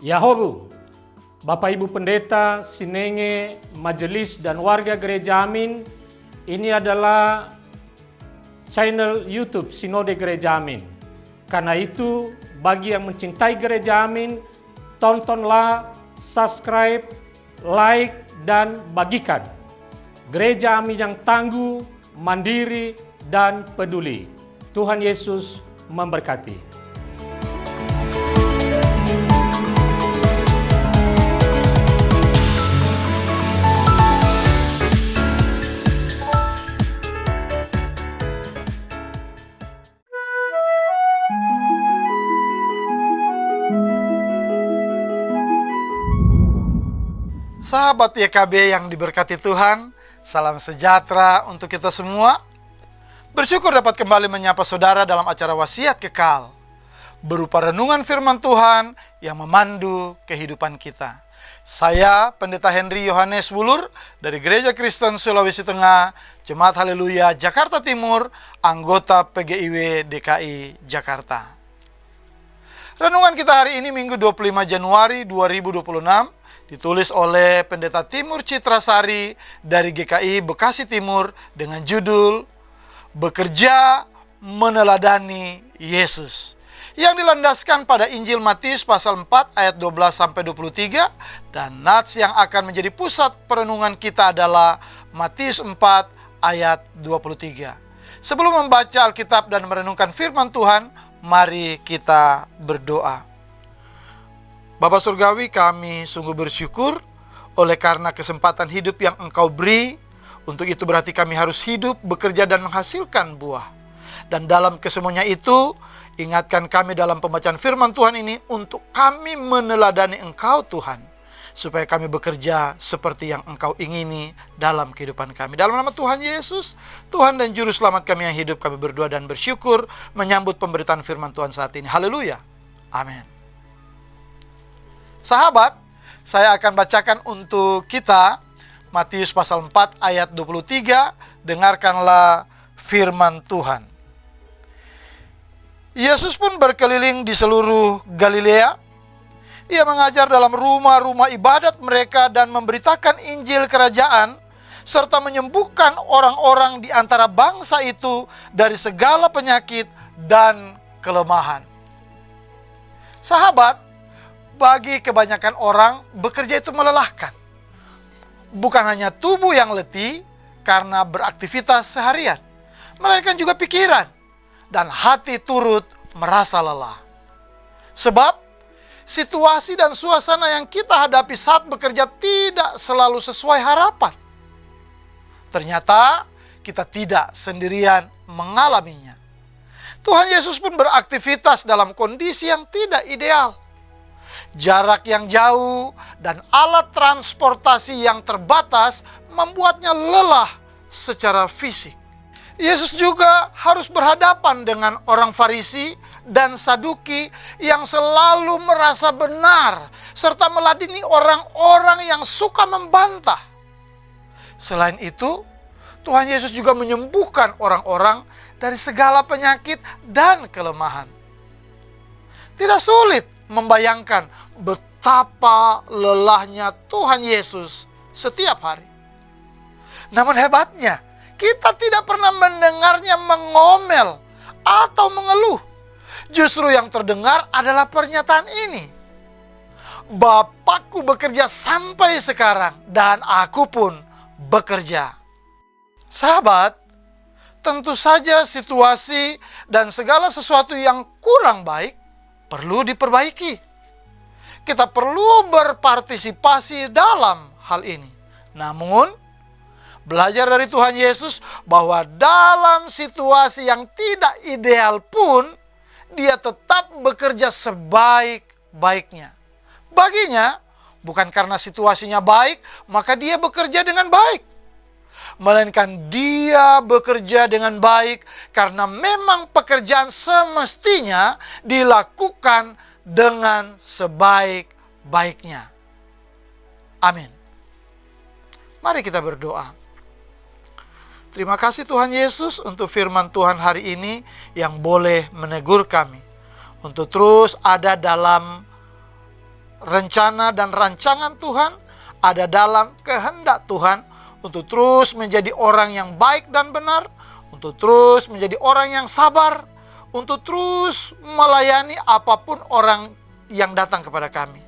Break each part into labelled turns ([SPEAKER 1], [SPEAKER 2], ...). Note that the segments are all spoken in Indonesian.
[SPEAKER 1] Yahobu, Bapak Ibu Pendeta, Sinenge, Majelis dan warga Gereja Amin, ini adalah channel YouTube Sinode Gereja Amin. Karena itu, bagi yang mencintai Gereja Amin, tontonlah, subscribe, like, dan bagikan. Gereja Amin yang tangguh, mandiri, dan peduli. Tuhan Yesus memberkati.
[SPEAKER 2] Sahabat YKB yang diberkati Tuhan, salam sejahtera untuk kita semua. Bersyukur dapat kembali menyapa saudara dalam acara Wasiat Kekal, berupa renungan firman Tuhan yang memandu kehidupan kita. Saya Pendeta Henry Yohanes Wulur dari Gereja Kristen Sulawesi Tengah, Jemaat Haleluya Jakarta Timur, anggota PGIW DKI Jakarta. Renungan kita hari ini Minggu 25 Januari 2026 ditulis oleh Pendeta Timur Citrasari dari GKI Bekasi Timur dengan judul Bekerja Meneladani Yesus, yang dilandaskan pada Injil Matius pasal 4 ayat 12-23, dan nats yang akan menjadi pusat perenungan kita adalah Matius 4 ayat 23. Sebelum membaca Alkitab dan merenungkan firman Tuhan, mari kita berdoa. Bapa Surgawi, kami sungguh bersyukur oleh karena kesempatan hidup yang Engkau beri. Untuk itu berarti kami harus hidup, bekerja, dan menghasilkan buah. Dan dalam kesemuanya itu, ingatkan kami dalam pembacaan firman Tuhan ini untuk kami meneladani Engkau Tuhan, supaya kami bekerja seperti yang Engkau ingini dalam kehidupan kami. Dalam nama Tuhan Yesus, Tuhan dan Juru Selamat kami yang hidup, kami berdoa dan bersyukur menyambut pemberitaan firman Tuhan saat ini. Haleluya. Amin. Sahabat, saya akan bacakan untuk kita Matius pasal 4 ayat 23. Dengarkanlah firman Tuhan. Yesus pun berkeliling di seluruh Galilea. Ia mengajar dalam rumah-rumah ibadat mereka dan memberitakan Injil kerajaan, serta menyembuhkan orang-orang di antara bangsa itu dari segala penyakit dan kelemahan. Sahabat, bagi kebanyakan orang, bekerja itu melelahkan. Bukan hanya tubuh yang letih karena beraktivitas seharian, melainkan juga pikiran dan hati turut merasa lelah. Sebab situasi dan suasana yang kita hadapi saat bekerja tidak selalu sesuai harapan. Ternyata kita tidak sendirian mengalaminya. Tuhan Yesus pun beraktivitas dalam kondisi yang tidak ideal. Jarak yang jauh dan alat transportasi yang terbatas membuatnya lelah secara fisik. Yesus juga harus berhadapan dengan orang Farisi dan Saduki yang selalu merasa benar, serta meladeni orang-orang yang suka membantah. Selain itu, Tuhan Yesus juga menyembuhkan orang-orang dari segala penyakit dan kelemahan. Tidak sulit membayangkan betapa lelahnya Tuhan Yesus setiap hari. Namun hebatnya, kita tidak pernah mendengarnya mengomel atau mengeluh. Justru yang terdengar adalah pernyataan ini: Bapakku bekerja sampai sekarang dan aku pun bekerja. Sahabat, tentu saja situasi dan segala sesuatu yang kurang baik perlu diperbaiki. Kita perlu berpartisipasi dalam hal ini. Namun, belajar dari Tuhan Yesus bahwa dalam situasi yang tidak ideal pun, Dia tetap bekerja sebaik-baiknya. Baginya, bukan karena situasinya baik, maka Dia bekerja dengan baik. Melainkan Dia bekerja dengan baik karena memang pekerjaan semestinya dilakukan dengan sebaik-baiknya. Amin. Mari kita berdoa. Terima kasih Tuhan Yesus untuk firman Tuhan hari ini yang boleh menegur kami untuk terus ada dalam rencana dan rancangan Tuhan, ada dalam kehendak Tuhan untuk terus menjadi orang yang baik dan benar, untuk terus menjadi orang yang sabar, untuk terus melayani apapun orang yang datang kepada kami.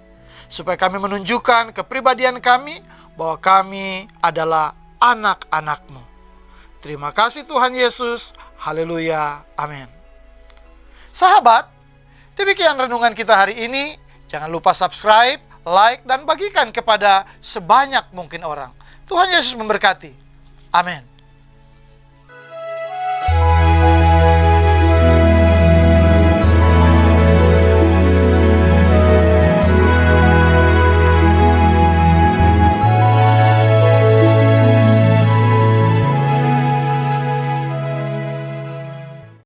[SPEAKER 2] Supaya kami menunjukkan kepribadian kami bahwa kami adalah anak-anak-Mu. Terima kasih Tuhan Yesus. Haleluya. Amin. Sahabat, demikian renungan kita hari ini. Jangan lupa subscribe, like, dan bagikan kepada sebanyak mungkin orang. Tuhan Yesus memberkati. Amin.